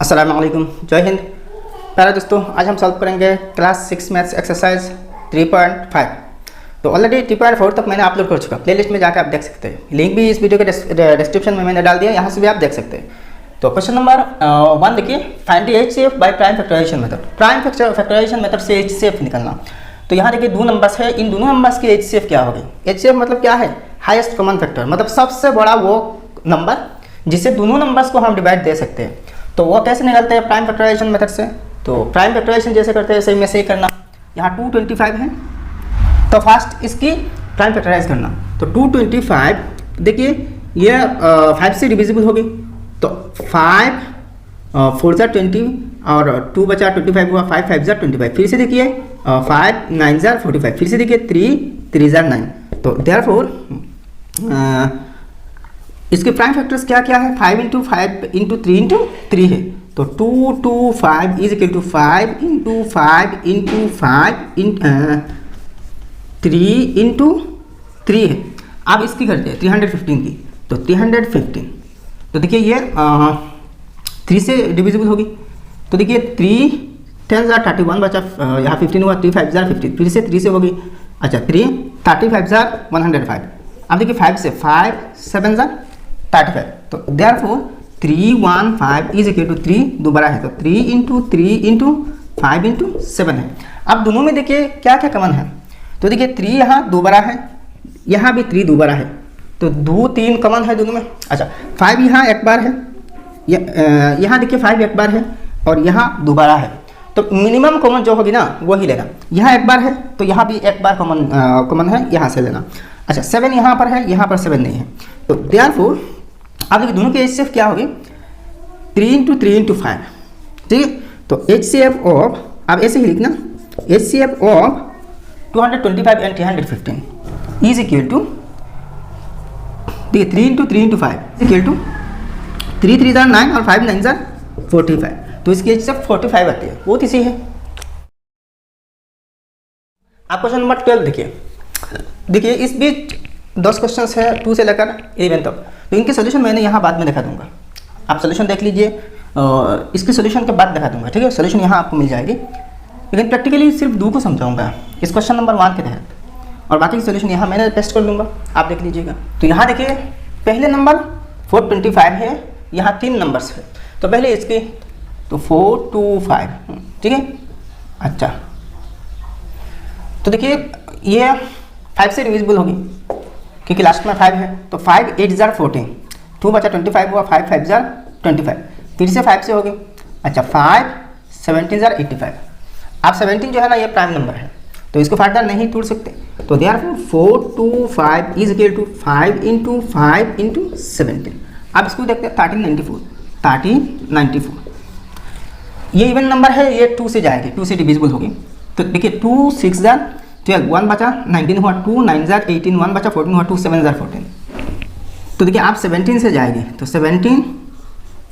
अस्सलाम वालेकुम, जय हिंद। प्यारे दोस्तों, आज हम सॉल्व करेंगे क्लास 6 मैथ्स एक्सरसाइज 3.5। तो ऑलरेडी 3.4 तक मैंने अपलोड कर चुका, प्लेलिस्ट में जाकर आप देख सकते हैं। लिंक भी इस वीडियो के डिस्क्रिप्शन में मैंने डाल दिया, यहाँ से भी आप देख सकते हैं। तो क्वेश्चन नंबर 1 देखिए, find the HCF by prime factorisation method. Prime factorisation method से एचसीएफ निकालना। तो यहाँ देखिए दो नंबर्स है, इन दोनों नंबर्स की एचसीएफ क्या होगी। एचसीएफ मतलब क्या है? हाईएस्ट कॉमन फैक्टर, मतलब सबसे बड़ा वो नंबर जिससे दोनों नंबर्स को हम डिवाइड दे सकते हैं। तो वो कैसे निकालते हैं प्राइम फैक्टराइजेशन मेथड से? तो प्राइम फैक्टराइजेशन जैसे करते हैं सही में से ही करना। यहाँ 225 है, तो फास्ट इसकी प्राइम फैक्टराइज करना। तो 225 देखिए ये 5 से डिविजिबल होगी, तो 5 4 जार 20 और 2 बचा 25 हुआ, 5 5 जार 25। फिर से देखिए 5 9 जार 45। फिर से देखिए 3 3 जार 9। तो देयरफॉर इसके प्राइम फैक्टर्स क्या क्या है? 5 × 5 × 3 × 3 है। तो 225 इज इक्वल टू 5 × 5 × 5 3 × 3 है। अब इसकी करते हैं 315 की। तो 315 तो देखिए ये 3 से डिविजिबल होगी। तो देखिए 3 10 जार 31 बचा, यहाँ 15 हुआ, 3 5 जार 15। फिर से 3 से होगी, अच्छा 3 35 जार 105। अब देखिए 5 से 5 7 जार 35। तो देयरफॉर 315 इज इक्वल टू 3 दोबारा है, तो 3 × 3 × 5 × 7 है। अब दोनों में देखिए क्या क्या कॉमन है। तो देखिए 3 यहाँ दोबारा है, यहाँ भी 3 दोबारा है, तो 2 3 कॉमन है दोनों में। अच्छा 5 यहाँ एक बार है, यहाँ देखिए 5 एक बार है और यहाँ दोबारा है। तो मिनिमम कॉमन जो होगी ना वो ही लेना। यहाँ एक बार है तो यहाँ भी एक बार कॉमन है, यहाँ से लेना। अच्छा 7 यहाँ पर है, यहाँ पर 7 नहीं है। तो देयरफॉर अब देखिए दोनों की एचसीएफ क्या होगी? 3 × 3 × 5, ठीक है। तो एचसीएफ ऑफ, अब ऐसे ही लिखना, HCF of 225 and 315 is equal to, देखिए 3 × 3 × 5 इक्वल टू 3 3 जार 9 और 5 9 जार 45। तो इसकी एचसीएफ 45 आती है, बहुत इसी है। आप क्वेश्चन नंबर 12 देखिए इस बीच 10 क्वेश्चन है 2 से लेकर 11 तक। तो इनके सोल्यूशन मैंने यहाँ बाद में दिखा दूंगा, आप सोल्यूशन देख लीजिए। इसके सोल्यूशन के बाद दिखा दूंगा, ठीक है। सोल्यूशन यहाँ आपको मिल जाएगी, लेकिन प्रैक्टिकली सिर्फ 2 को समझाऊंगा इस क्वेश्चन नंबर 1 के तहत, और बाकी सोल्यूशन यहाँ मैंने पेस्ट कर दूंगा, आप देख लीजिएगा। तो यहाँ देखिए पहले नंबर 425 है, यहाँ 3 नंबर्स है। तो पहले इसकी तो 425, ठीक है। अच्छा तो देखिए ये 5 से डिविजिबल होगी क्योंकि लास्ट में 5 है। तो 5 8 जार 14, 2 बचा 25 हुआ, 5 5 जार 25। फिर से 5 से होगी, अच्छा 5 17 जार 85। अब 17 जो है ना ये प्राइम नंबर है, तो इसको फर्दर नहीं तोड़ सकते। तो देयरफॉर 425 इज इक्वल टू 5 × 5 × 17। अब इसको देखते हैं 1394। ये इवन नंबर है, ये 2 से जाएगी, 2 से डिविजिबल होगी। तो देखिए 2 6 जार 12, 1 बचा 19 हुआ, 2 9 जार 18, 1 बचा 14 हुआ, 2 7 जार 14। तो देखिए आप 17 से जाएगी, तो 17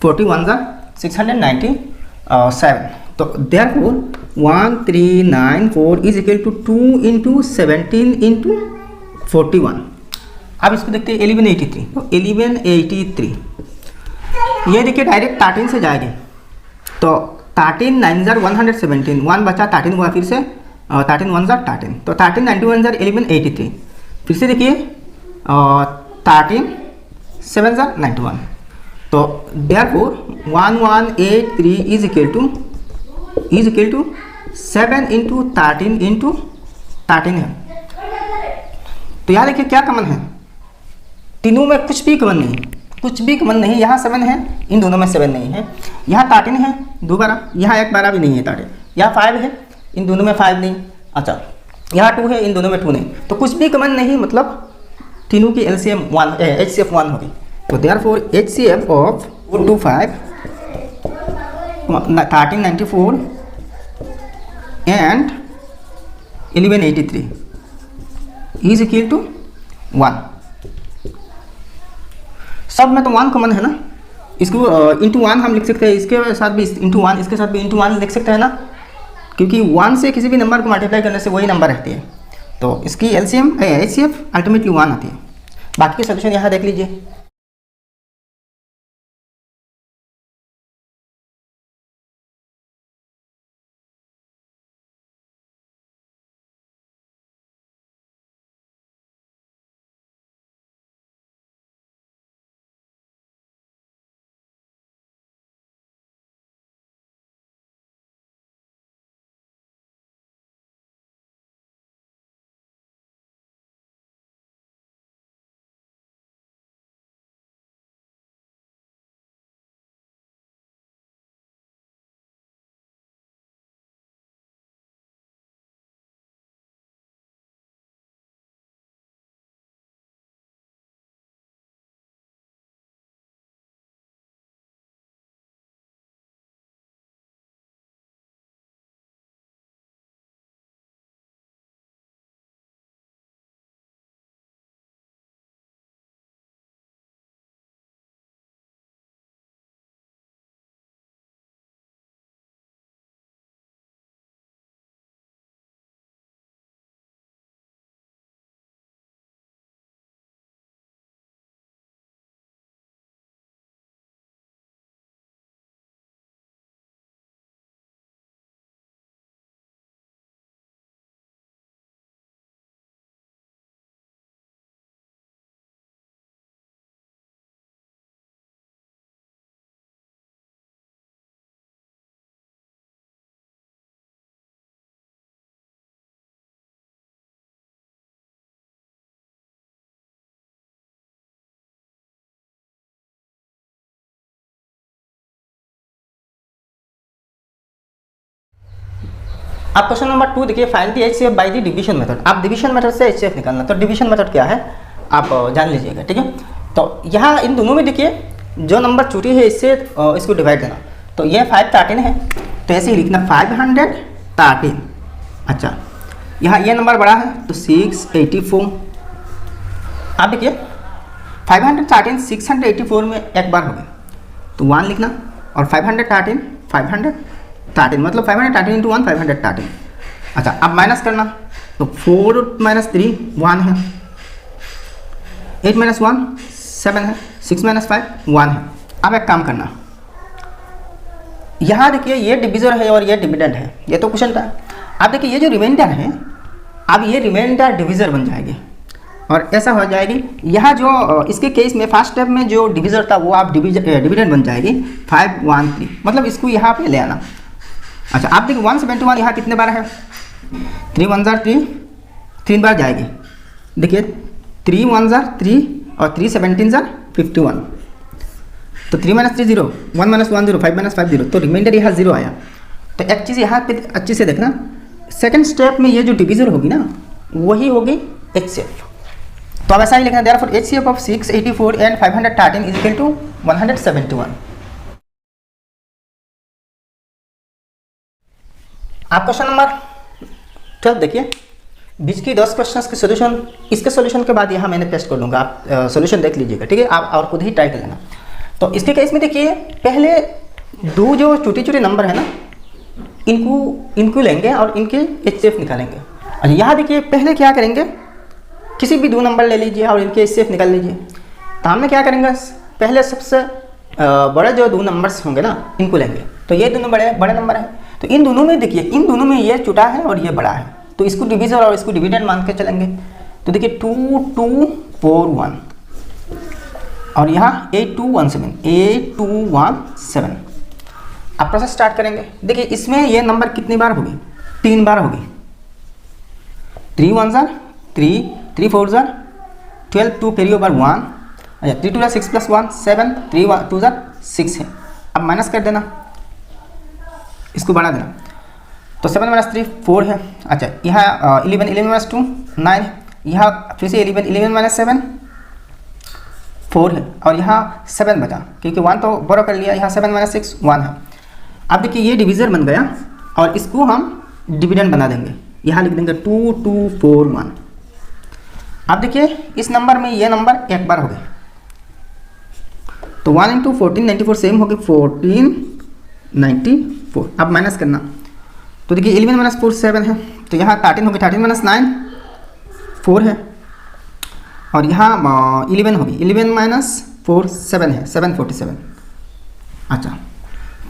41 जार 697। तो देयरफॉर 1394 इज इक्वल टू 2 × 17 × 41। अब इसको देखते हैं 1183। तो 1183 ये देखिए डायरेक्ट 13 से जाएगी, तो 13 9 जार 117, 1 बचा 13 हुआ, फिर से 13 1 जार 13। तो 1391 जार 1183। फिर से देखिए 13 7 जार 91। तो देयरफॉर 1183 इज इक्वल टू 7 × 13 × 13 है। तो यहाँ देखिए क्या कॉमन है, तीनों में कुछ भी कॉमन नहीं, कुछ भी कॉमन नहीं। यहाँ 7 है, इन दोनों में 7 नहीं है। यहाँ 13 है दोबारा, यहाँ एक बारा भी नहीं है 13। यहाँ 5 है, इन दोनों में 5 नहीं। अच्छा यहाँ 2 है, इन दोनों में 2 नहीं। तो कुछ भी कॉमन नहीं, मतलब तीनों की एलसीएम 1 एचसीएफ 1 होगी। तो therefore HCF of 425 1394 and 1183 is equal to 1। सब में तो 1 कॉमन है ना, इसको इंटू 1 हम लिख सकते हैं, इसके साथ भी इंटू 1, इसके साथ भी इंटू 1 लिख सकते हैं ना, क्योंकि 1 से किसी भी नंबर को मल्टीप्लाई करने से वही नंबर रहती है। तो इसकी एलसीएम एचसीएफ अल्टीमेटली 1 आती है। बाकी के सोल्यूशन यहाँ देख लीजिए। अब क्वेश्चन नंबर 2 देखिए, find the HCF by the division method. आप डिवीजन मेथड से एचसीएफ निकालना, तो डिवीजन मेथड क्या है आप जान लीजिएगा, ठीक है। तो यहाँ इन दोनों में देखिए जो नंबर छोटी है इससे इसको डिवाइड देना, तो ये 513 है, तो ऐसे ही लिखना 513। अच्छा, यहाँ ये नंबर बड़ा है तो 684। आप देखिए 513 684 में एक बार हो गया तो 1 लिखना, और 513 मतलब 513 इंटू 1 513। अच्छा, अब माइनस करना, तो 4 - 3 1 है, 8 - 1 7 है, 6 - 5 1 है। अब एक काम करना, यहाँ देखिए ये डिविजर है और ये डिविडेंड है, ये तो क्वेश्चन था। आप देखिए ये जो रिमाइंडर है, अब ये रिमाइंडर डिविजर बन जाएगी और ऐसा हो जाएगी। यहाँ जो इसके केस में फर्स्ट स्टेप में जो डिविजर था वो आप डिविडेंड बन जाएगी 513, मतलब इसको यहाँ पे ले आना। अच्छा, आप देखिए 171 यहाँ कितने बार है, 3 1 3 3 बार जाएगी। देखिए 3 1 3 और 3 17 51, तो 3 - 3 0, 1 - 1 0, 5 - 5 0, तो रिमाइंडर यहाँ 0 आया। तो एक चीज़ यहाँ पे अच्छे से देखना, सेकंड स्टेप में ये जो डिविजर होगी ना वही होगी एचसीएफ। तो अब ऐसा ही लिखना, therefore HCF of 684 and 513 is equal to 171। आप क्वेश्चन नंबर 12 देखिए, बीच की 10 क्वेश्चंस के सॉल्यूशन, इसके सॉल्यूशन के बाद यहाँ मैंने पेस्ट कर दूंगा, आप सॉल्यूशन देख लीजिएगा, ठीक है। आप और खुद ही ट्राई कर लेना। तो इसके केस में देखिए पहले दो जो छोटे छोटे नंबर है ना इनको लेंगे और इनके एचसीएफ निकालेंगे। अच्छा, यहाँ देखिए पहले क्या करेंगे, किसी भी दो नंबर ले लीजिए और इनके एचसीएफ निकाल लीजिए। तो हमने क्या करेंगे, पहले सबसे बड़े जो दो नंबर्स होंगे ना इनको लेंगे, तो ये दोनों बड़े नंबर हैं। तो इन दोनों में देखिए, इन दोनों में ये छोटा है और ये बड़ा है, तो इसको डिविजर और इसको डिविडेंड मान के चलेंगे। तो देखिए 2241 और यहाँ 8217। आप प्रोसेस स्टार्ट करेंगे। देखिए इसमें ये नंबर कितनी बार होगी, 3 बार होगी। 3 1 3, 3 4 12, 2 कैरी ओवर 1, अच्छा 3 2 6 + 1 7, 3 2 6 है। अब माइनस कर देना, इसको बढ़ा देना, तो 7 - 3 4 है। अच्छा, यहाँ 11 11 - 2 9 है, यहाँ फिर से 11 - 7 4 है, और यहाँ 7 बचा क्योंकि 1 तो बोरो कर लिया, यहाँ 7 - 6 1 है। अब देखिए ये डिविजर बन गया और इसको हम डिविडेंड बना देंगे, यहाँ लिख देंगे 2241। अब देखिए इस नंबर में ये नंबर एक बार हो गए, तो 1 × 14 94 सेम हो गई 1494। अब माइनस करना, तो देखिए 11 - 4 7 है, तो यहाँ 13 हो गई, 13 - 9 4 है, और यहाँ 11 होगी, 11 - 4 7 है, 747। अच्छा,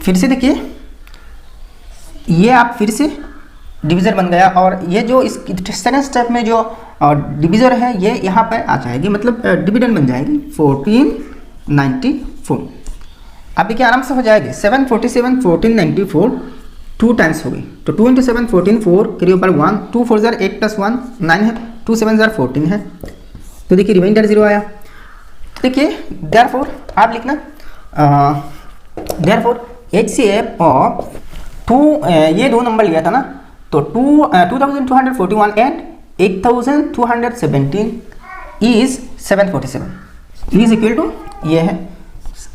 फिर से देखिए ये आप फिर से डिविज़र बन गया, और ये जो इस सेकेंड स्टेप में जो डिविज़र है ये यहाँ पे आ जाएगी, मतलब डिविडेंड बन जाएगी 1494। अब देखिए आराम से हो जाएगी, 747 1494 2 टाइम्स होगी, तो 2 × 7 14 4 कैरी ओवर 1, 2 4 8 + 1 9 है, 2 7 14 है। तो देखिए रिमाइंडर 0 आया। देखिए देयरफॉर आप लिखना देयरफॉर एचसीएफ ऑफ 2, ये दो नंबर लिया था ना, तो 2241 and 8217 is 747 is equal to, ये है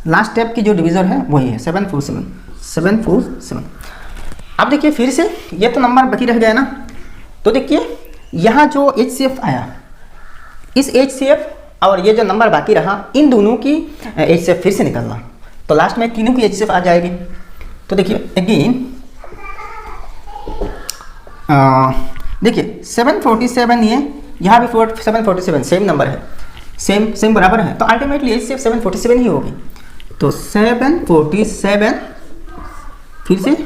लास्ट स्टेप की जो डिविजर है वही है 747। अब देखिए फिर से ये तो नंबर बाकी रह गया ना, तो देखिए यहाँ जो एचसीएफ आया, इस एचसीएफ और ये जो नंबर बाकी रहा, इन दोनों की एचसीएफ फिर से निकालना, तो लास्ट में तीनों की एचसीएफ आ जाएगी। तो देखिए अगेन देखिए 747, ये यहाँ भी 747 सेम नंबर है, सेम बराबर है, तो अल्टीमेटली एचसीएफ 747 ही होगी। तो 747 फिर से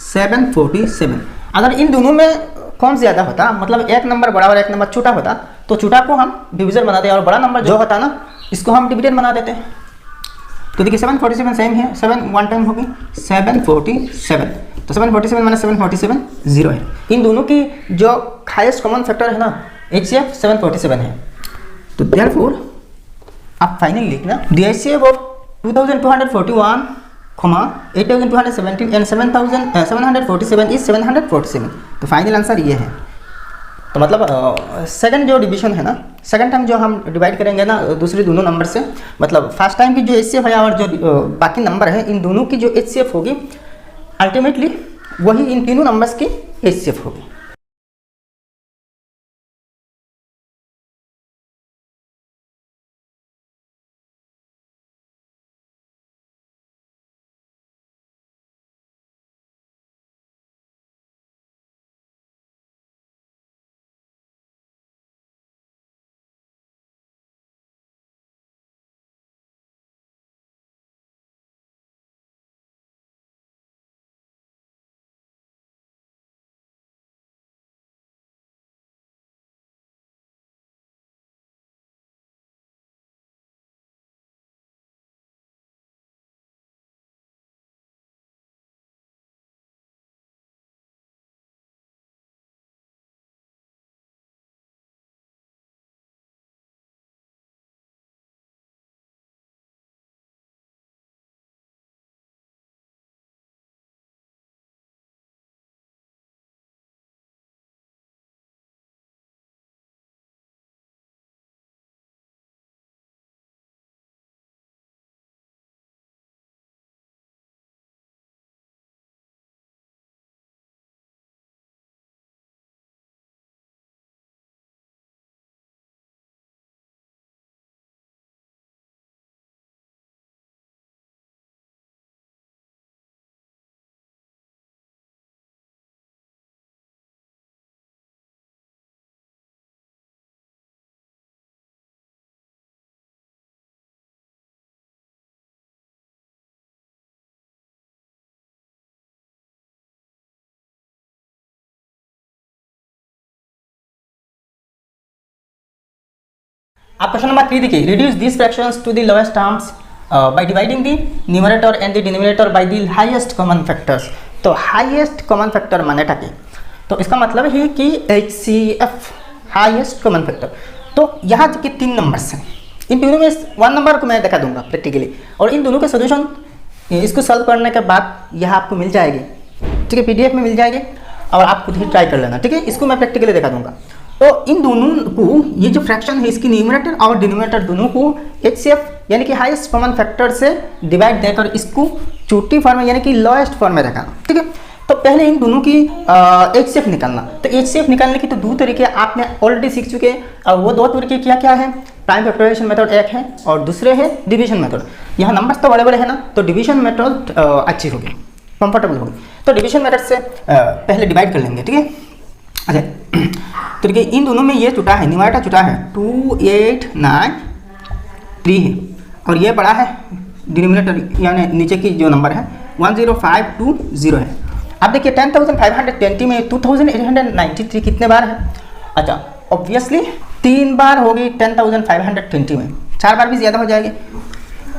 747। अगर इन दोनों में कौन ज़्यादा होता, मतलब एक नंबर बड़ा और एक नंबर छोटा होता, तो छोटा को हम डिविजन बनाते और बड़ा नंबर जो होता ना इसको हम डिविडेंड बना देते। तो देखिए 747 सेम है, 7 1 टाइम होगी 747, तो 747 - 747 0 है। इन दोनों की जो हाईएस्ट कॉमन फैक्टर है ना एचसीएफ 747 है। तो देयरफॉर आप फाइनली लिखना the HCF of 2241 8,217 and 7,747 is 747। तो फाइनल आंसर ये है। तो मतलब सेकंड जो डिवीजन है ना, सेकंड टाइम जो हम डिवाइड करेंगे ना दूसरे दोनों नंबर से, मतलब फर्स्ट टाइम की जो HCF है और जो बाकी नंबर है इन दोनों की जो HCF होगी अल्टीमेटली वही इन तीनों नंबर्स की HCF होगी। आप क्वेश्चन नंबर 3 देखिए, reduce this fractions to the lowest terms by dividing the numerator and the denominator by the highest common factors. तो हाईएस्ट कॉमन फैक्टर माने टाके, तो इसका मतलब है कि HCF हाईएस्ट कॉमन फैक्टर। तो यहाँ के 3 नंबर्स हैं, इन तीनों में 1 नंबर को मैं दिखा दूंगा प्रैक्टिकली, और इन दोनों के सोल्यूशन इसको सॉल्व करने के बाद यह आपको मिल जाएगी, ठीक है, PDF में मिल जाएगी और आप खुद ही ट्राई कर लेना, ठीक है। इसको मैं प्रैक्टिकली दिखा दूंगा। तो इन दोनों को, ये जो फ्रैक्शन है इसकी न्यूमरेटर और डिनोमिनेटर दोनों को HCF यानी कि हाईएस्ट कॉमन फैक्टर से डिवाइड देकर इसको छोटी फॉर्म में यानी कि लोएस्ट फॉर्म में रखना, ठीक है। तो पहले इन दोनों की HCF निकालना। तो HCF निकालने की तो 2 तरीके आपने ऑलरेडी सीख चुके हैं, और वो 2 तरीके क्या है, प्राइम फैक्टराइजेशन मेथड एक है और दूसरे है डिवीजन मेथड। यहाँ नंबर्स तो बड़े बड़े हैं ना, तो डिवीजन मेथड अच्छी होगी, कंफर्टेबल होगी। तो डिवीजन मेथड से पहले डिवाइड कर लेंगे, ठीक है। अच्छा, तो देखिए इन दोनों में ये छुटा है, न्यूमरेटर छुटा है 2893 है, और ये बड़ा है डिनोमिनेटर यानी नीचे की जो नंबर है 10520 है। अब देखिए 10,520 में 2,893 कितने बार है? अच्छा, ऑब्वियसली 3 बार होगी 10,520 में, 4 बार भी ज़्यादा हो जाएगी।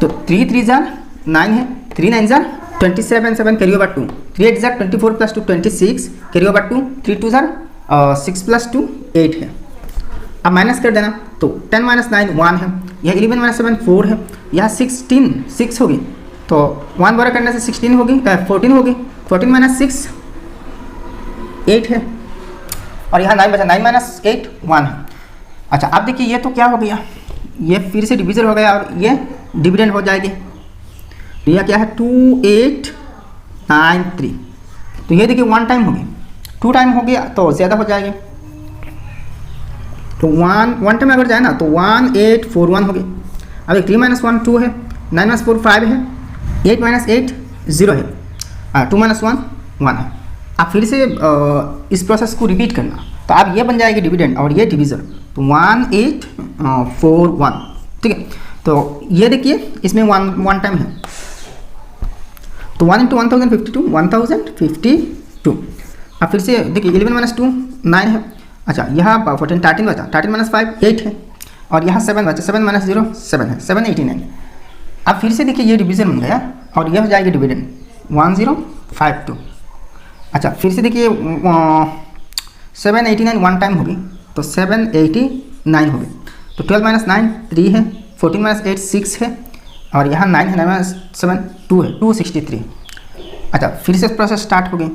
तो 3 3 9 है, 3 9 27 7 कैरी ओवर 2, 3 8 24 + 2 26 कैरी ओवर 2, 3 2 6 + 2 8 है। अब माइनस कर देना, तो 10 - 9 1 है, यह 11 - 7 4 है, यह 16 6 होगी, तो 1 बार करने से 16 होगी, 14 होगी, 14 - 6 8 है, और यहाँ 9 बचा, 9 - 8 1 है। अच्छा, अब देखिए ये तो क्या हो गया, ये फिर से डिविजन हो गया और ये डिविडेंड हो जाएगी। तो यह क्या है 2893, तो ये देखिए 1 टाइम होगी, 2 टाइम हो गया तो ज़्यादा हो जाएगी। तो 1 टाइम अगर जाए ना तो 1841 होगी। अब 3 - 1 2 है, 9 - 4 5 है, 8 - 8 0 है, 2 - 1 1 है। आप फिर से इस प्रोसेस को रिपीट करना, तो अब ये बन जाएगी डिविडेंड और ये डिविजन, तो 1841, ठीक है। तो ये देखिए इसमें 1 टाइम है, तो 1 × 1052 1052। अब फिर से देखिए 11 - 2 9 है। अच्छा, यहाँ 14 13 बचा, 13 - 5 8 है, और यहाँ 7 बचा, 7 - 0 7 है, 789। अब फिर से देखिए ये डिवीजन बन गया और यह हो जाएगी डिविडेंड 1052। अच्छा, फिर से देखिए 789 1 टाइम होगी, तो 789 होगी। तो 12 - 9 3 है, 14 - 8 6 है, और यहाँ 9 है, 9 7 2 है, 263। अच्छा फिर से प्रोसेस स्टार्ट हो गई,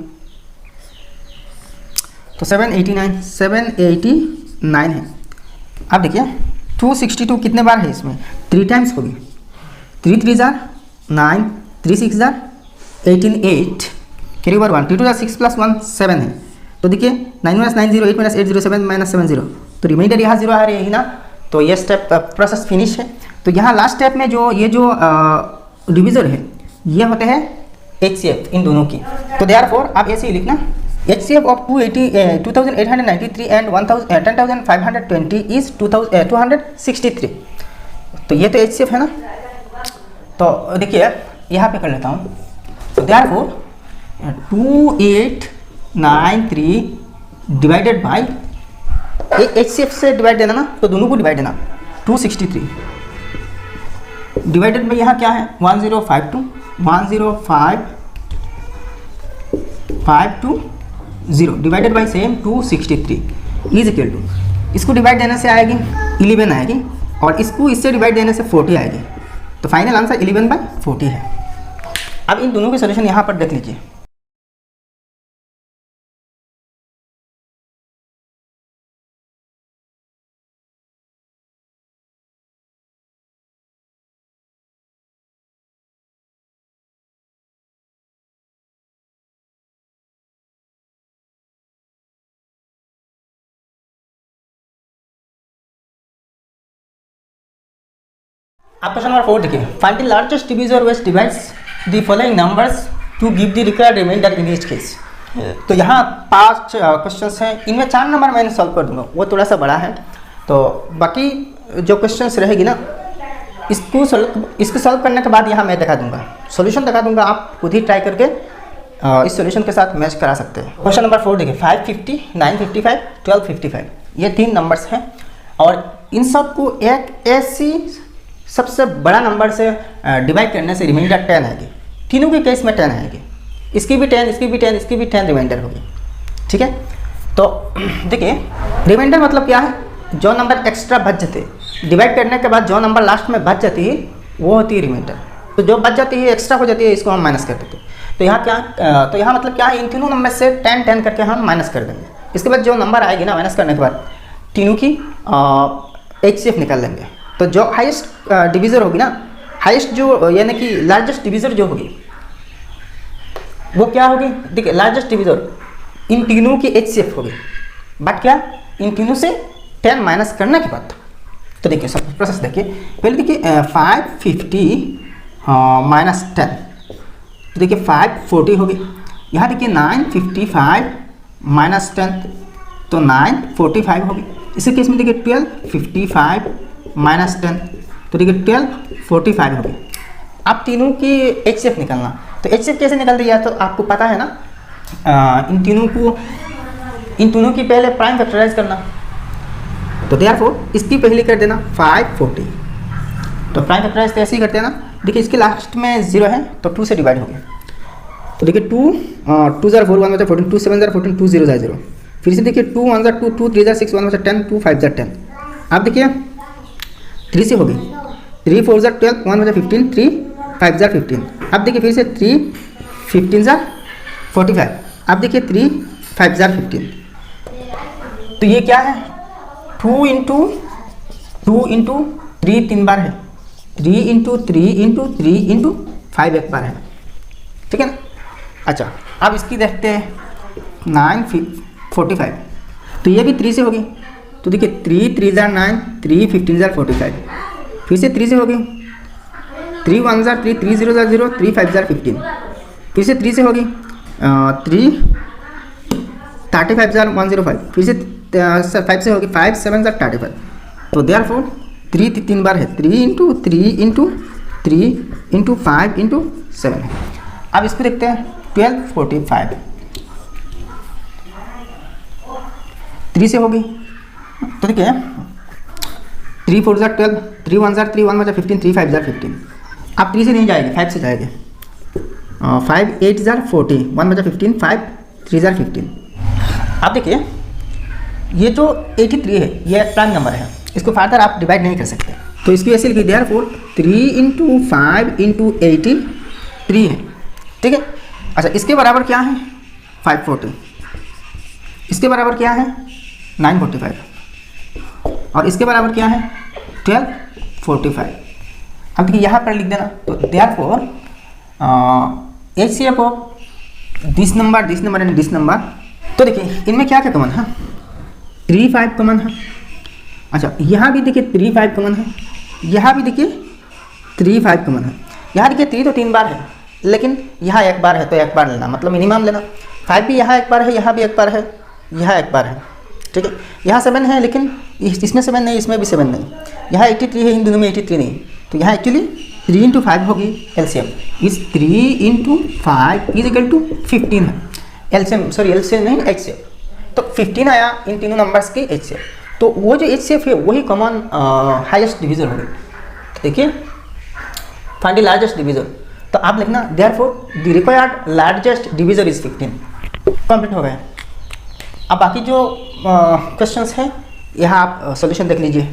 तो 789 है। अब देखिए 262 कितने बार है इसमें, 3 टाइम्स होगी। 3 3 jar 9, 3 6 jar 18, 8 carry over 1, 3 2 jar 6 + 1 7 है। तो देखिए 9 - 9 0, 8 - 8 0, 7 - 7 0, तो रिमाइंडर यहाँ 0 आ रही है ना। तो ये स्टेप प्रोसेस फिनिश है। तो यहाँ लास्ट स्टेप में जो ये जो डिविजर है ये होते हैं HCF इन दोनों की। तो देयरफॉर आप ऐसे ही लिखना, HCF ऑफ 2893 एंड 10,520 इज 263। तो ये तो HCF है ना। तो देखिए यहाँ पे कर लेता हूँ। तो देयरफॉर 2893 डिवाइडेड बाई HCF से डिवाइड देना ना, तो दोनों को डिवाइड देना, 263 डिवाइडेड बाई यहाँ क्या है 1052 divided by same 263 is equal to, इसको डिवाइड देने से आएगी 11 आएगी और इसको इससे डिवाइड देने से 40 आएगी। तो फाइनल आंसर 11/40 है। अब इन दोनों के सॉल्यूशन यहाँ पर देख लीजिए। आप क्वेश्चन नंबर 4 देखिए, find the largest divisor which divides the following numbers to give the required remainder in each case. तो यहाँ 5 क्वेश्चंस हैं, इनमें 4 नंबर मैंने सॉल्व कर दूंगा, वो थोड़ा सा बड़ा है। तो बाकी जो क्वेश्चंस रहेगी ना इसको सॉल्व करने के बाद यहाँ मैं दिखा दूंगा, सॉल्यूशन दिखा दूंगा, आप खुद ही ट्राई करके इस सॉल्यूशन के साथ मैच करा सकते हैं। क्वेश्चन नंबर 4 देखिए, 550, 955, 1255 ये 3 नंबर्स हैं और इन सबको एक ऐसी सबसे बड़ा नंबर से डिवाइड करने से रिमाइंडर 10 आएगी। तीनों के केस में 10 आएगी, इसकी भी 10, इसकी भी 10, इसकी भी 10 रिमाइंडर होगी। ठीक है, तो देखिए रिमाइंडर मतलब क्या है, जो नंबर एक्स्ट्रा बच जाते डिवाइड करने के बाद जो नंबर लास्ट में बच जाती है वो होती है रिमाइंडर। तो जो बच जाती है एक्स्ट्रा हो जाती है इसको हम माइनस कर देते हैं। तो यहाँ क्या तो यहाँ मतलब क्या है, इन तीनों नंबर से 10 10 करके हम माइनस कर देंगे। इसके बाद जो नंबर आएगी ना माइनस करने के बाद तीनों की HCF निकाल लेंगे। तो जो हाईएस्ट डिवीज़र होगी ना, हाईएस्ट जो यानी कि लार्जेस्ट डिवीज़र जो होगी वो क्या होगी, देखिए लार्जेस्ट डिवीज़र इन तीनों की HCF होगी, बट क्या इन तीनों से 10 माइनस करने के बाद। तो देखिए सब प्रोसेस देखिए, पहले देखिए 550 माइनस 10, तो देखिए 540 होगी। यहाँ देखिए 955 माइनस 10, तो 945 होगी। इसी केस में देखिए 1255 माइनस 10, तो देखिए 1245 होगी। आप तीनों की HCF निकालना, तो HCF कैसे निकलती है तो आपको पता है ना, इन तीनों की पहले प्राइम फैक्टराइज करना। तो देयरफॉर इसकी पहली कर देना 540, तो प्राइम फैक्टराइज तो ऐसे ही करते हैं ना। देखिए इसके लास्ट में 0 है तो 2 से डिवाइड हो गया, तो देखिए 2 0 4 1 14, 2 7 0 14, 2 0 0। फिर से देखिए 2 1 2, 2 3 6 1 10, 2 5 10। आप देखिए 3 से होगी, 3 4 12, 1 15, 3 5 15। अब देखिए फिर से 3 15 45। अब देखिए 3 5 15। तो ये क्या है 2 इंटू 3 3 बार है, 3 इंटू 5 एक बार है। ठीक है ना। अच्छा अब इसकी देखते हैं 945, तो ये भी 3 से होगी। तो देखिए 3 3 9, 3 15 45। फिर से 3 से होगी, 3 1 3, 3 0 0, 3 5 15। फिर से 3 से होगी 3 35 105। फिर से 5 से होगी 5 7 35। तो देयरफॉर 3 3 बार है, 3 इंटू 5 इंटू 7 है। अब इसको देखते हैं 1245, 3 से होगी। तो देखिए 3 4 12, 3 1 3, 1 15, 3 5 15। अब 3 से नहीं जाएगी, 5 से जाएगी। 5 8 40, 1 15, 5 3 15। अब देखिए ये जो 83 है ये प्राइम नंबर है, इसको फर्दर आप डिवाइड नहीं कर सकते। तो इसकी ऐसे लिखी देयरफॉर 3 × 5 × 18 3 है, ठीक है। अच्छा, इसके बराबर क्या है 540, इसके बराबर क्या है 945 और इसके बराबर क्या है 1245। अब देखिए यहाँ पर लिख देना, तो therefore HCF of this number and this number. तो देखिए इनमें क्या क्या कॉमन है 3 5 कॉमन है। अच्छा, यहाँ भी देखिए 3 5 कॉमन है, यहाँ भी देखिए 3 5 कॉमन है। यहाँ देखिए 3 तो 3 बार है, लेकिन यहाँ एक बार है तो एक बार लेना, मतलब मिनिमम लेना। 5 भी यहाँ एक बार है, यहाँ भी एक बार है, यहाँ एक बार है, ठीक है। यहाँ 7 है, लेकिन इसमें 7 नहीं, इसमें भी 7 नहीं। यहाँ 83 है, इन दोनों में 83 नहीं, तो यहाँ एक्चुअली 3 × 5 होगी एलसीएम। इस 3 × 5 = 15 है एलसीएम, सॉरी एलसीएम नहीं एचसीएफ। तो 15 आया इन तीनों नंबर्स की एचसीएफ। तो वो जो एचसीएफ है वही कॉमन हाईएस्ट डिवीजर होगी। तो देखिए फाइंड द लार्जेस्ट डिवीजर, तो आप लिखना therefore the required largest divisor is 15। Complete हो गया। अब बाकी जो क्वेश्चंस हैं यहाँ आप सॉल्यूशन देख लीजिए।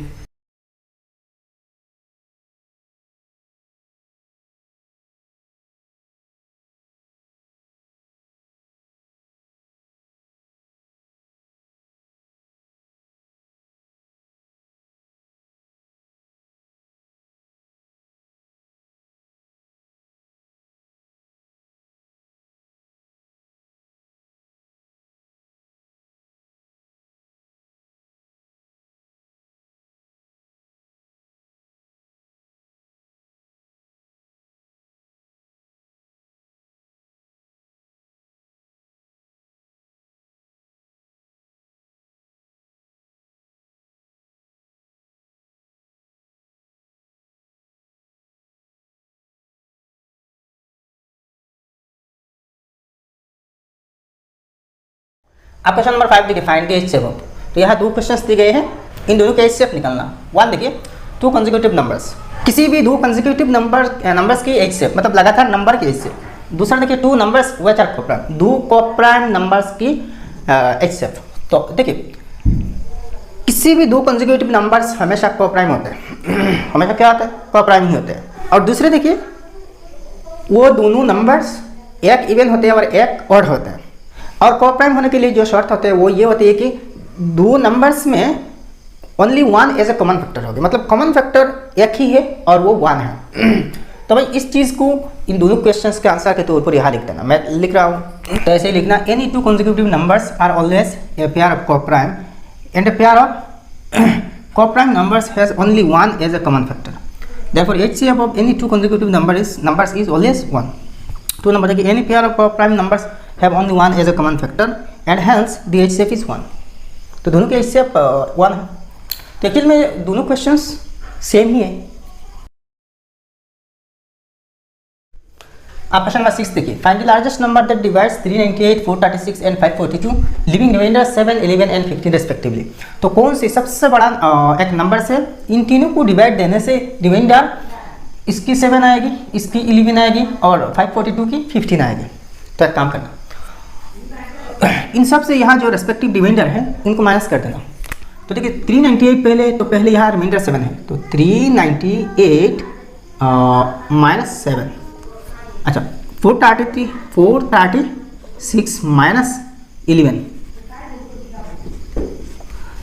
अब क्वेश्चन नंबर 5 देखिए, फाइंड द एचसीएफ ऑफ। तो यहाँ 2 क्वेश्चंस दिए गए हैं, इन दोनों के एचसीएफ निकालना। 1 देखिए 2 कंसेक्यूटिव नंबर्स, किसी भी 2 कंसेक्यूटिव नंबर्स की एचसीएफ, मतलब लगातार नंबर की एचसीएफ। दूसरा देखिए 2 numbers which are coprime, 2 coprime numbers की एचसीएफ। तो देखिए किसी भी 2 कंसेक्यूटिव नंबर्स हमेशा कोप्राइम होते हैं हमेशा क्या होता है कोप्राइम ही होते हैं। और दूसरे देखिए वो दोनों नंबर्स एक इवन होते हैं और एक ऑड होते हैं। और कोप्राइम होने के लिए जो शर्त होते हैं वो ये होती है कि 2 नंबर्स में only 1 as a common factor होगी, मतलब कॉमन फैक्टर एक ही है और वो 1 है। तो भाई इस चीज़ को इन दोनों क्वेश्चंस के आंसर के तौर पर यहाँ लिख देना, मैं लिख रहा हूँ। तो ऐसे ही लिखना, any 2 consecutive numbers are always a pair of coprime and a pair of coprime numbers has only 1 as a common factor. Therefore HCF ऑफ any 2 consecutive numbers is always 1। 2 number देखिए, any pair of coprime numbers have only 1 as a common factor and hence the HCF is 1। तो दोनों के HCF 1 है। तो actually में दोनों questions same ही है। आप क्वेश्चन नंबर 6 देखिए, find the largest number that divides 398, 436 and 542 leaving remainder 7, 11 and 15 respectively. तो कौन सी सबसे बड़ा एक नंबर से इन तीनों को डिवाइड देने से रिमाइंडर इसकी 7 आएगी, इसकी 11 आएगी और 542 की 15 आएगी। तो एक काम करना, इन सब से यहाँ जो रेस्पेक्टिव रिमाइंडर है इनको माइनस कर देना। तो देखिए 398 पहले, तो पहले यहाँ रिमाइंडर 7 है, तो 398 माइनस 7। अच्छा 436 माइनस 11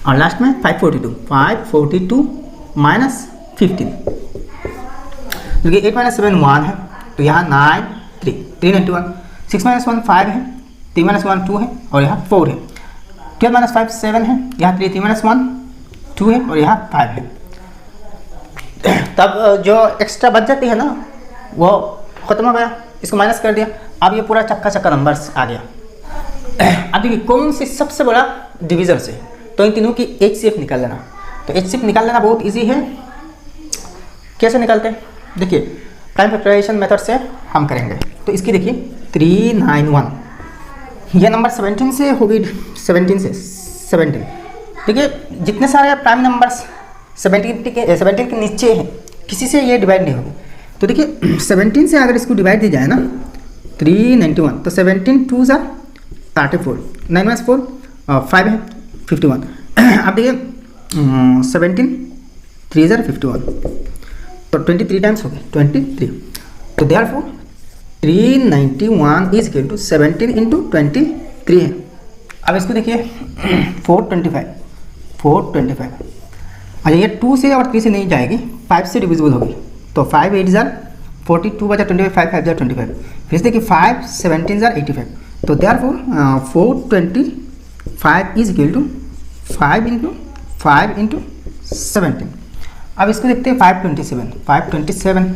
और लास्ट में 542 माइनस 15। देखिए 8 माइनस 7 1 है, तो यहाँ 9 391। 6 माइनस 1 5 है, 3 माइनस 1 2 है और यहाँ 4 है। 12 माइनस 5 7 है, यहाँ 3 माइनस 1 2 है और यहाँ 5 है। तब जो एक्स्ट्रा बच जाती है ना वो खत्म हो गया, इसको माइनस कर दिया। अब ये पूरा चक्का चक्का नंबर्स आ गया। अब देखिए कौन सी सबसे बड़ा डिवीजर से, तो इन तीनों की HCF निकाल लेना। तो HCF निकाल लेना बहुत इजी है। कैसे निकालते हैं देखिए, प्राइम फैक्टराइजेशन मेथड से हम करेंगे। तो इसकी देखिए 391, यह नंबर 17 से होगी, 17। देखिए जितने सारे प्राइम नंबर्स 17 के नीचे हैं किसी से ये डिवाइड नहीं होगी। तो देखिए 17 से अगर इसको डिवाइड दी जाए ना 391, तो 17 2 ज़ा 34, 9 माइनस 4 5 है 51। अब देखिए 17 3 ज़ा 51। तो 23 टाइम्स हो गए 23। तो therefore 391 is equal to 17 into 23 है। अब इसको देखिए 425 अच्छा ये 2 से और 3 से नहीं जाएगी, 5 से डिविजिबल होगी। तो 5 8 जार 42 बचा 25, 5 5 जार 25। फिर से देखिए 5 17 जार 85। तो therefore 425 is equal to 5 into 17। अब इसको देखते हैं 527।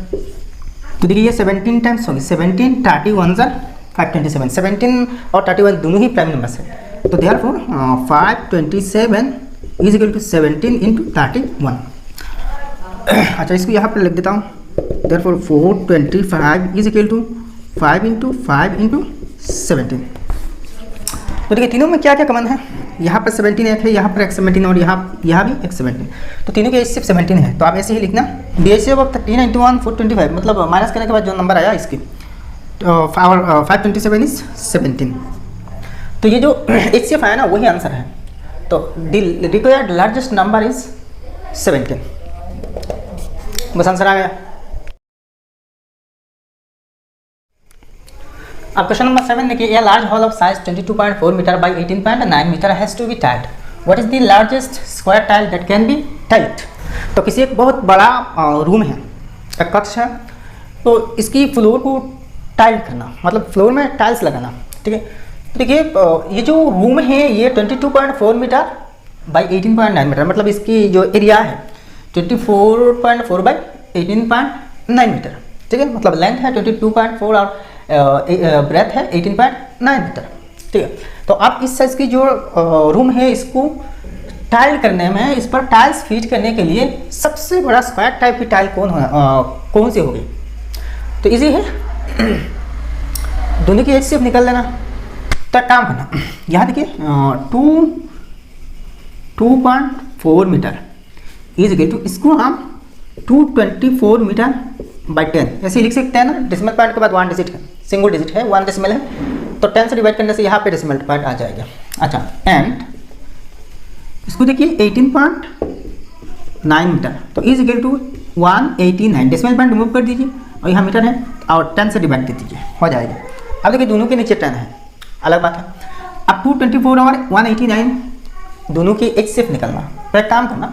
तो देखिए ये 17 टाइम्स होगी, 17 31 जार 527। 17 और 31 दोनों ही प्राइम नंबर्स है। तो therefore 527 is equal to 17 into 31। अच्छा इसको यहाँ पर लिख देता हूँ। Therefore 425 is equal to 5 into 17। तो देखिए तीनों में क्या क्या कॉमन है, यहाँ पर 17 एक है, यहाँ पर एक 17 और यहाँ भी एक 17। तो तीनों के एज सिर्फ 17 है। तो आप ऐसे ही लिखना BHF ऑफ 391 425, मतलब माइनस करने के बाद जो नंबर आया इसकी 527 इज 17। तो ये जो HCF आया ना वही आंसर है। तो the required largest number is 17, बस आंसर आ गया। अब क्वेश्चन नंबर 7 देखिए, a large hall of size 22.4 metre by 18.9 metre has to be tiled. What is the largest square tile that can be tiled. तो किसी एक बहुत बड़ा रूम है, एक कक्ष है, तो इसकी फ्लोर को टाइल करना, मतलब फ्लोर में टाइल्स लगाना, ठीक है। देखिए ये जो रूम है ये 22.4 मीटर बाई 18.9 मीटर, मतलब इसकी जो एरिया है 24.4 बाई 18.9 मीटर, ठीक है। मतलब लेंथ है 22.4 और ब्रेथ है 18.9 मीटर, ठीक है। तो अब इस साइज की जो रूम है इसको टाइल करने में, इस पर टाइल्स फिट करने के लिए सबसे बड़ा स्क्वायर टाइप की टाइल कौन सी होगी। तो इजी है, दोनों की HCF निकाल लेना। तो काम करना, यहाँ देखिए 2.4 मीटर इज इक्वल टू, इसको हम 224 मीटर बाई 10 ऐसे ही लिख सकते हैं ना। डेसिमल पॉइंट के बाद 1 डिजिट है, सिंगल डिजिट है, 1 डेसिमल है, तो 10 से डिवाइड करने से यहाँ पे डेसिमल पॉइंट आ जाएगा। अच्छा एंड इसको देखिए 18.9 मीटर, तो is equal to 189, decimal point remove कर दीजिए और यहाँ मीटर है और 10 से डिवाइड कर दीजिए, हो जाएगा। अब देखिए दोनों के नीचे 10 है, अलग बात है। अब 224 और 189 दोनों की HCF निकलना। तो एक काम करना,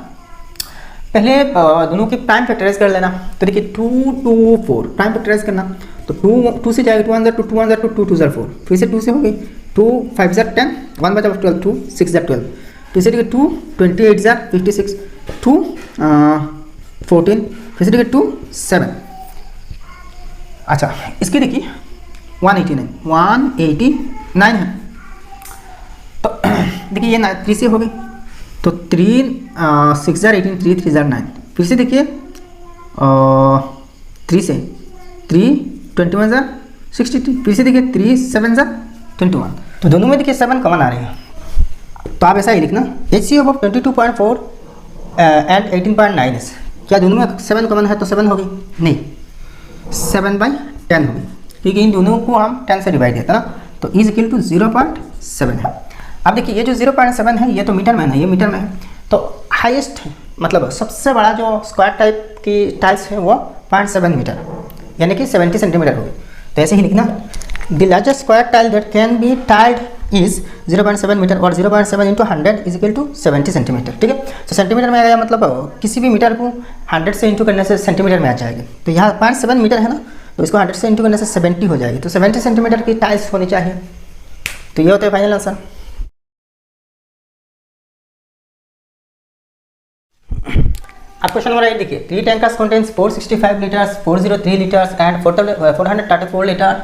पहले दोनों की प्राइम फैक्टराइज कर लेना। तो देखिए 2 2 4 प्राइम फैक्टराइज करना, तो 2 से जाएगा 2 1 2 2 1 2 2 2 4, फिर से 2 से हो गई 2 5 10, 1 बचा 12, 2 6 12, फिर से देखिए 2 28 56, 2 14, फिर से देखिए 2 7। अच्छा इसकी देखिए 189 है। तो देखिए ये 3 से हो गई, तो 3 6 18, 3 3 9, फिर से देखिए 3 से 3 21 62, फिर से देखिए 3 7 21। तो दोनों में देखिए 7 कॉमन आ रही है। तो आप ऐसा ही लिखना HCF ऑफ 22.4 एंड 18.9 इज, क्या दोनों में 7 कॉमन है तो 7 होगी, नहीं 7/10 होगी, क्योंकि इन दोनों को हम 10 से डिवाइड देते ना। तो इज इक्वल टू 0.7 है। अब देखिए ये जो 0.7 है ये तो मीटर में है, ये मीटर में है। तो हाईएस्ट मतलब सबसे बड़ा जो स्क्वायर टाइप की टाइल्स है वो 0.7 मीटर यानी कि 70 सेंटीमीटर होगी। तो ऐसे ही लिखना the largest square tile that can be tiled is 0.7 metre और 0.7 into 100 is equal to 70 centimetre, ठीक है। तो सेंटीमीटर में आ गया, मतलब किसी भी मीटर को 100 से इंटू करने से सेंटीमीटर में आ जाएगी। तो यहाँ 0.7 मीटर है ना, तो इसको 100 से इंटू करने से 70 हो जाएगी। तो 70 सेंटीमीटर की टाइल्स होनी चाहिए। तो ये होता है फाइनल आंसर। अब क्वेश्चन नंबर 8 देखिए, 3 tankers contains 465 liters, 403 liters and 434 liters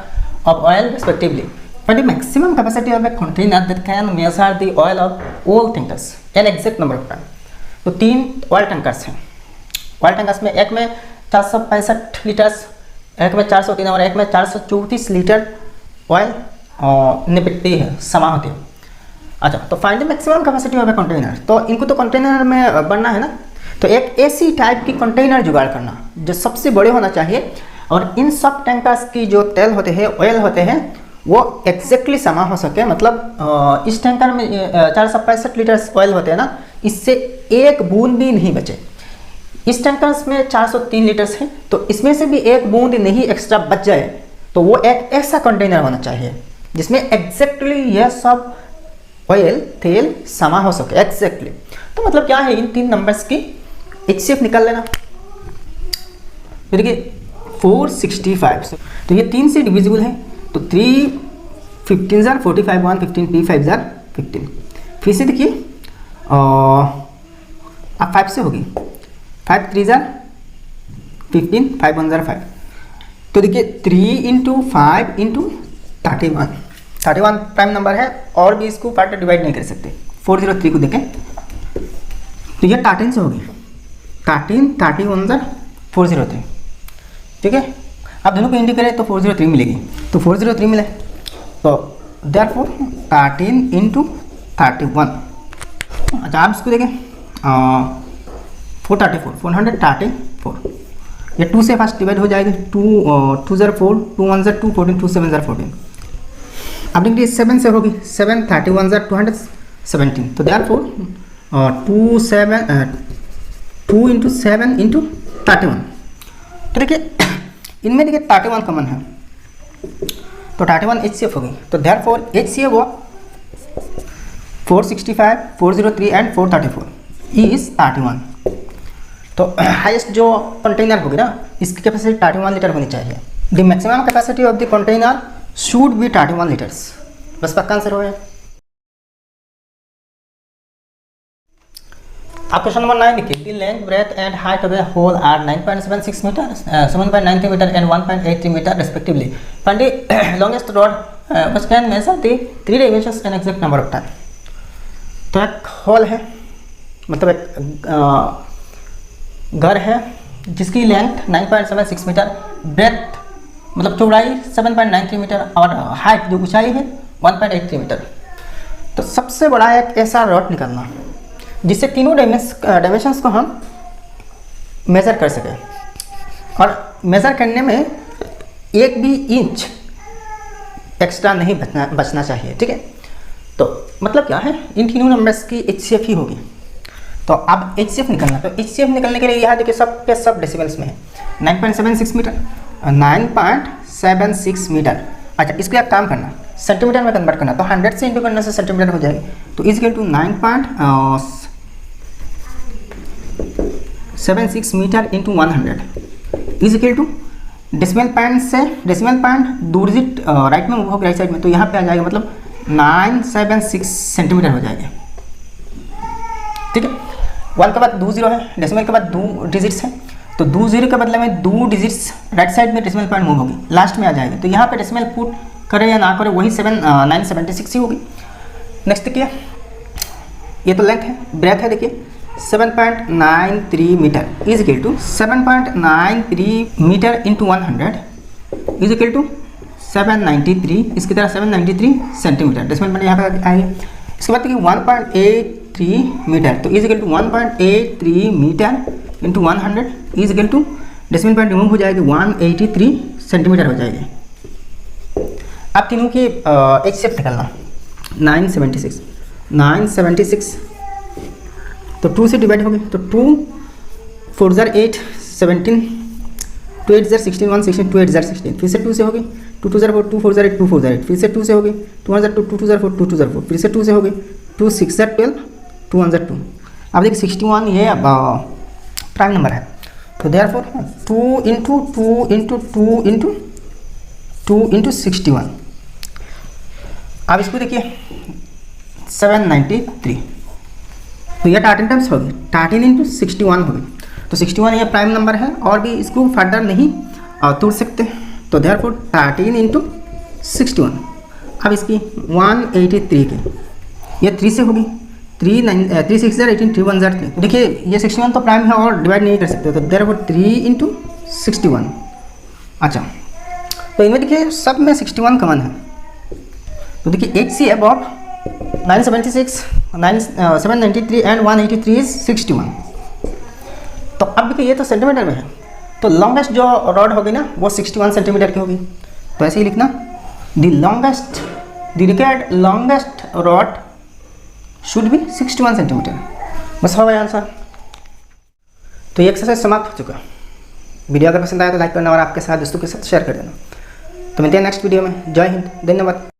of oil respectively. But the maximum capacity of a container that can measure the oil of all tankers an exact number of time. तो 3 oil tankers हैं। Oil tankers में एक में 465 litres, एक में 403 और एक में 434 लीटर ऑयल निपटती है, समा होती है। अच्छा तो find the maximum capacity of a container. तो इनको तो कंटेनर में बनना है ना, तो एक ऐसी टाइप की कंटेनर जुगाड़ करना जो सबसे बड़े होना चाहिए और इन सब टैंकर्स की जो तेल होते हैं, ऑयल होते हैं, वो एग्जैक्टली समा हो सके। मतलब इस टैंकर में 465 लीटर ऑयल होते हैं ना, इससे एक बूंद भी नहीं बचे। इस टैंकर्स में 403 लीटर्स है, तो इसमें से भी एक बूंद नहीं एक्स्ट्रा बच जाए तो वो एक ऐसा कंटेनर होना चाहिए जिसमें एग्जैक्टली यह सब ऑयल तेल समा हो सके एग्जैक्टली। तो मतलब क्या है, इन 3 नंबर्स की HCF निकाल लेना। तो देखिए 465, तो ये 3 से डिविजिबल है, तो 3 15 जार 45 1 15 P 5 जार 15। फिर से देखिए अब 5 से होगी, 5 3 जार 15 5 1 जार 5। तो देखिए 3 इंटू 5 इंटू 31 प्राइम नंबर है और भी इसको पार्ट डिवाइड नहीं कर सकते। 403 को देखें तो ये 13 से होगी, 13 31 जार 403, ठीक है। आप दोनों को इंटू करें तो 403 मिलेगी, तो 403 मिले, तो देयरफॉर 13 इंटू 31। अच्छा आप इसको देखें 434 ये 2 से फर्स्ट डिवाइड हो जाएगा, 2 जार 4 2 1 जार 2 14 2 7 जार 14। अब देखिए 7 से होगी, 7 31 जार 217, तो देयरफॉर 2 इंटू 7 इंटू 31। तो देखिए इनमें देखिए 31 कॉमन है, तो 31 HCF होगी, तो देयरफॉर HCF हुआ 465 403 एंड 434 इज 31। तो हाईएस्ट जो कंटेनर होगी ना, इसकी कैपेसिटी 31 लीटर होनी चाहिए। The maximum capacity of the container should be 31 litres. बस पक्का आंसर हो गया। आप क्वेश्चन नंबर 9 देखिए, the length breadth and height of a hall are 9.76 metre 7.93 metre and 1.83 metre respectively. Find the longest rod which can measure the 3 dimensions and exact number of time. तो एक whole है, मतलब एक घर है जिसकी length 9.76 metre, breath मतलब चौड़ाई 7.93 मीटर और हाइट जो ऊंचाई है 1.83 मीटर। तो सबसे बड़ा एक ऐसा रॉड निकालना जिससे तीनों डायमेंशंस को हम मेज़र कर सकें, और मेज़र करने में एक भी इंच एक्स्ट्रा नहीं बचना चाहिए, ठीक है। तो मतलब क्या है, इन तीनों नंबर्स की HCF ही होगी। तो अब HCF निकालना, तो HCF निकालने के लिए यहाँ देखिए सब के सब डेसिमल्स में है। 9.76 मीटर 9.76 मीटर। अच्छा इसको आप काम करना सेंटीमीटर में कन्वर्ट करना, तो 100 से इंटू करने से सेंटीमीटर हो जाएगी, तो is equal to 9.76 metre into 100 is equal to decimal point से डेसिमल पॉइंट 2 डिजिट राइट में मूव होगा राइट साइड में, तो यहाँ पे आ जाएगा मतलब 976 सेंटीमीटर हो जाएगा, ठीक है। 1 के बाद 2 0 है, डेसिमल के बाद 2 डिजिट्स है, तो 2 0 के बदले में 2 डिजिट्स राइट साइड में डेसिमल पॉइंट मूव होगी, लास्ट में आ जाएगा, तो यहाँ पे डेसिमल पुट करे या ना करे वही 976 ही होगी। नेक्स्ट देखिए, ये तो लेंथ है, ब्रेथ है देखिए 7.93 metre is equal to 7.93 metre into 100 is equal to 793, इसकी तरह 793 सेंटीमीटर, डेसिमल पॉइंट यहाँ पे आएगी। इसके बाद देखिए 1.83 मीटर, तो is equal to 1.83 metre into 100 is equal to decimal point remove हो जाएगी 183 सेंटीमीटर हो जाएगी। अब तीनों की HCF निकालना, 976 तो 2 से डिवाइड होगी, तो 2 4 जार 8 17 2 8 जार 16 1 16 2 8 जार 16, फिर से 2 से होगी, 2 2 जार 4 2 4 जार 8 2 4 जार 8, फिर से 2 से होगी, 2 1 जार 2 2 2 जार 4 2 2 जार 4, फिर से 2 से होगी, 2 6 जार 12 2 1 जार 2। अब देखिए 61 ये प्राइम नंबर है, तो therefore 2 into 2 into 2 into 2 into 61। अब इसको देखिए 793, तो यह 13 टाइम्स होगी, 13 इंटू 61 होगी, तो 61 ये प्राइम नंबर है और भी इसको फर्दर नहीं तोड़ सकते, तो देयरफॉर 13 इंटू 61। अब इसकी 183 की ये 3 से होगी, 3 6 जार 18 3 1 जार 3, देखिए ये 61 तो प्राइम है और डिवाइड नहीं कर सकते, तो देयरफॉर 3 इंटू 61। अच्छा तो इनमें देखिए सब में 61 कॉमन है, तो देखिए HCF ऑफ 976 793 एंड 183 इज 61। तो अब देखिए ये तो सेंटीमीटर में है, तो लॉन्गेस्ट जो रॉड होगी ना वो 61 सेंटीमीटर की होगी, तो ऐसे ही लिखना the required longest rod should be 61 centimetre. बस हो गया आंसर। तो ये एक्सरसाइज समाप्त हो चुका है। वीडियो अगर पसंद आया तो लाइक करना और आपके साथ दोस्तों के साथ शेयर कर देना। तो मिलते हैं नेक्स्ट वीडियो में। जय हिंद, धन्यवाद।